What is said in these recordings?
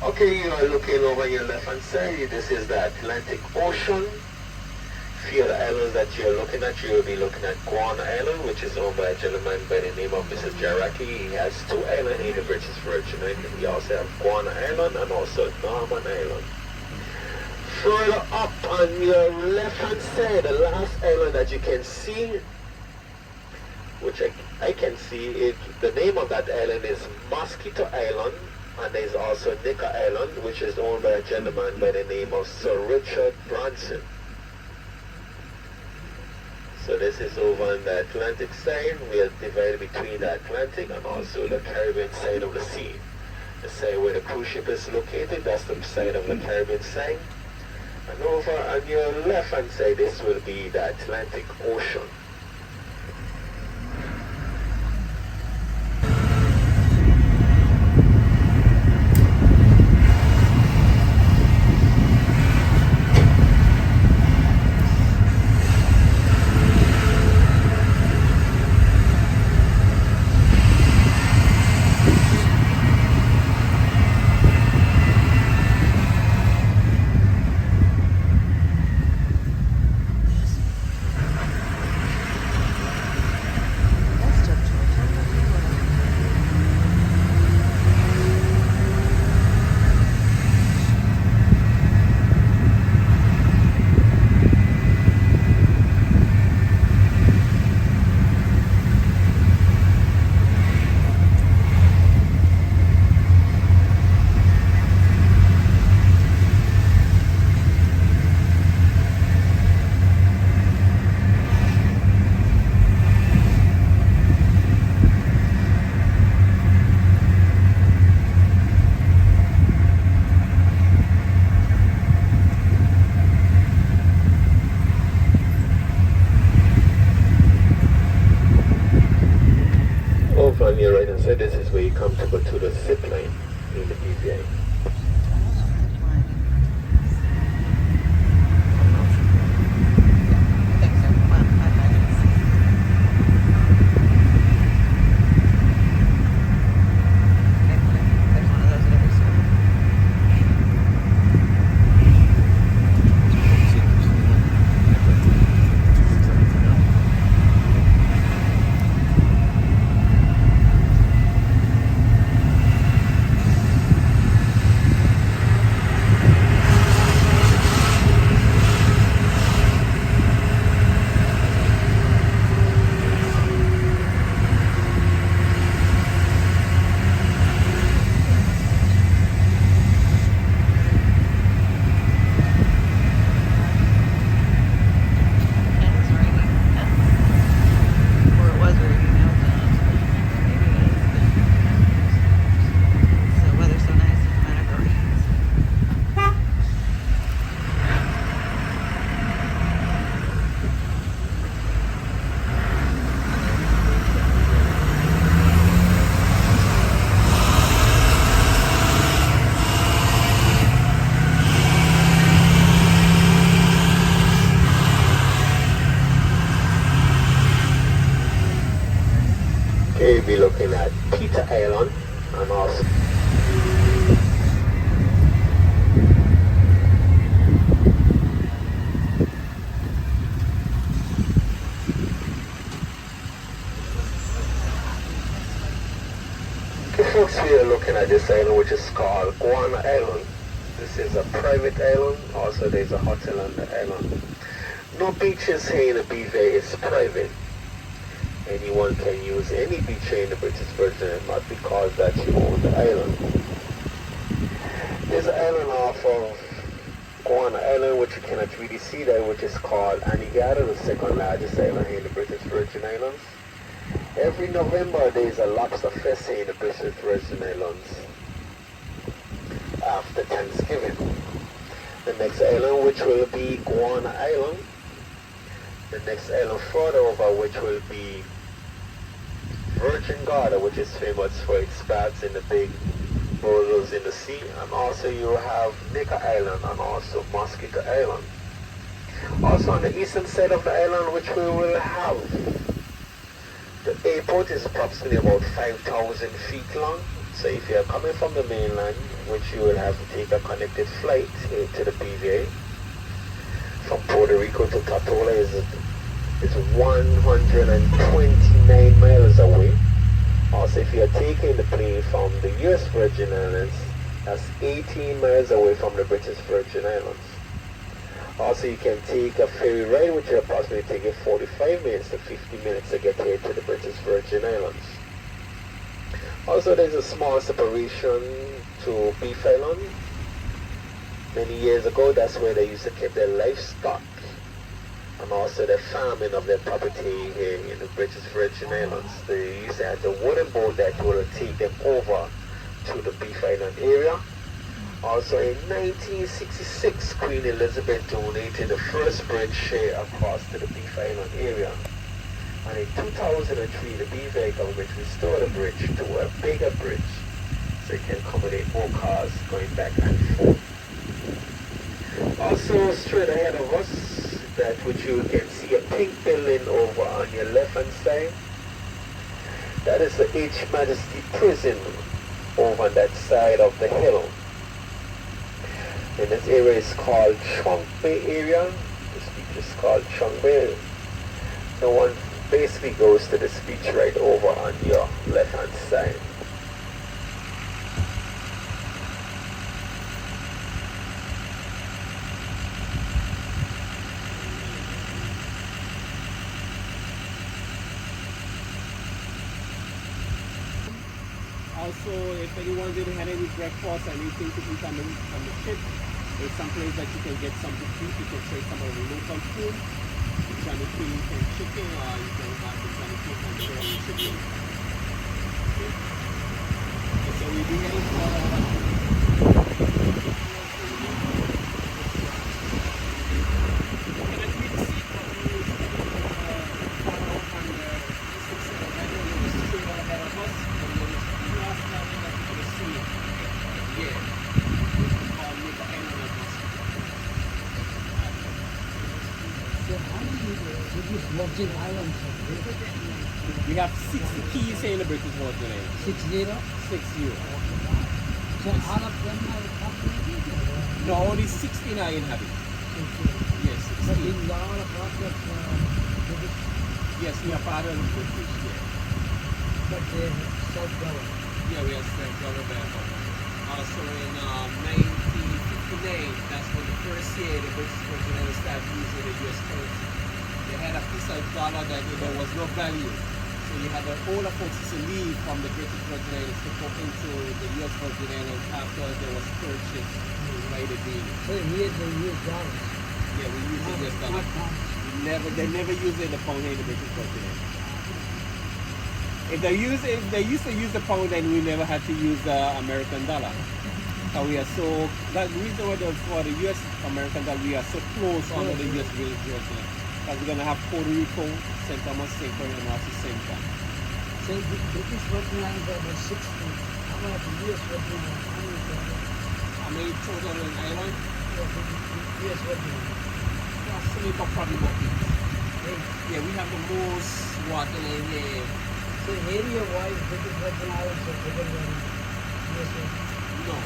Okay, you are looking over your left hand side. This is the Atlantic Ocean. Few of the islands that you're looking at, you'll be looking at Guam Island, which is owned by a gentleman by the name of Mr. Jaraki. He has 2 islands in the British Virgin Islands. We also have Guam Island and also Norman Island. Further up on your left hand side, the last island that you can see, which I can see it, the name of that island is Mosquito Island, and there's also Nika Island, which is owned by a gentleman by the name of Sir Richard Branson. So this is over on the Atlantic side. We are divided between the Atlantic and also the Caribbean side of the sea. The side where the cruise ship is located, that's the side of the Caribbean side. And over on your left hand side, this will be the Atlantic Ocean. On your right hand side, this is where you come to go to the zip line in the BVI. You'll be looking at Peter Island and also folks, we are looking at this island which is called Guam Island. This is a private island. Also there's a hotel on the island. No beaches here in the BVI, it's private. Anyone can use any beach here in the British Virgin Islands, not because that you own the island. There's an island off of Guam Island which you cannot really see there, which is called Anegada, the second largest island here in the British Virgin Islands. Every November there is a lobster fest here in the British Virgin Islands after Thanksgiving. The next island which will be Guam Island. The next island further over which will be Virgin Gorda, which is famous for its baths in the big boulders in the sea. And also you have Nika Island and also Mosquito Island. Also on the eastern side of the island which we will have, the airport is approximately about 5,000 feet long. So if you're coming from the mainland, which you will have to take a connected flight to the BVI. From Puerto Rico to Tortola is 129 miles away. Also, if you are taking the plane from the US Virgin Islands, that's 18 miles away from the British Virgin Islands. Also, you can take a ferry ride, which will approximately take you 45 minutes to 50 minutes to get here to the British Virgin Islands. Also, there's a small separation to Beef Island. Many years ago, that's where they used to keep their livestock and also the farming of their property here in the British Virgin Islands. They used to have the wooden boat that will take them over to the Beef Island area. Also in 1966, Queen Elizabeth donated the first bridge share across to the Beef Island area. And in 2003, the BVI government restored the bridge to a bigger bridge so it can accommodate more cars going back and forth. Also, straight ahead of us, that which you can see a pink building over on your left hand side, that is the H Majesty Prison over on that side of the hill. And this area is called Trunk Bay area. This beach is called Trunk Bay. No one basically goes to this beach right over on your left hand side. Also, if anyone didn't have any breakfast or anything to eat on the ship, there's some place that you can get something to eat. You can try some of the local food. You can clean from chicken, or you can have the Johnny Cake and chicken. Okay. So we'll be heading for Virgin Islands. we have 60 keys here in the British Virgin Islands. 60? 60. So all of them are populated? No, only 69 inhabit. Yes, But 16. these are all a part of British, Yes, we are part of the British, yeah. but they self-governed. Yeah, we are self-government. Also in 1959, that's when the first year the British Virgin Islands started using the US currency. They had a piece of dollar that there was no value. So you had the older folks to leave from the British Virgin Islands to go into the US Virgin Islands after there was purchased by the deal. So here they use dollars. Yeah, we use the US dollar. Not pounds. They never use the pound here in the British Virgin Islands. If they used to use the pound, then we never had to use the American dollar. So we are so, that's the reason why for the US American dollar, we are so close under the US Virgin Islands. Because we're going to have Puerto Rico, St. Thomas, St. Croix, and also St. John. So the British Virgin Islands are about 60. How about the US Virgin Islands? How many total in Ireland? The US Virgin Islands. Approximately probably about 8. Hey, Yeah, we have the most water in here. so area-wise, British Virgin Islands are bigger than US Virgin Islands. No.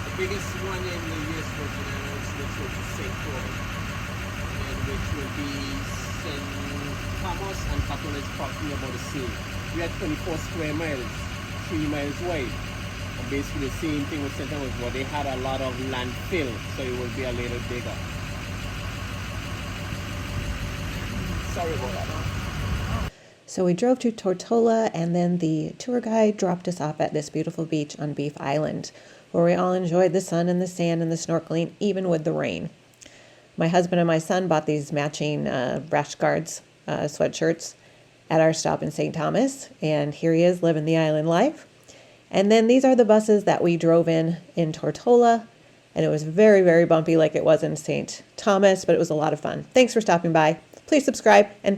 The biggest one in the US Virgin Islands, which will be St. Croix, and which will be St. Thomas, and Tortola is probably about the same. We had 24 square miles, 3 miles wide. And basically the same thing with St. Thomas, but they had a lot of landfill, so it will be a little bigger. Sorry about that. So we drove to Tortola, and then the tour guide dropped us off at this beautiful beach on Beef Island, where we all enjoyed the sun and the sand and the snorkeling, even with the rain. My husband and my son bought these matching rash guards sweatshirts at our stop in St. Thomas, and here he is living the island life. And then these are the buses that we drove in Tortola, and it was very, very bumpy like it was in St. Thomas, but it was a lot of fun. Thanks for stopping by. Please subscribe, and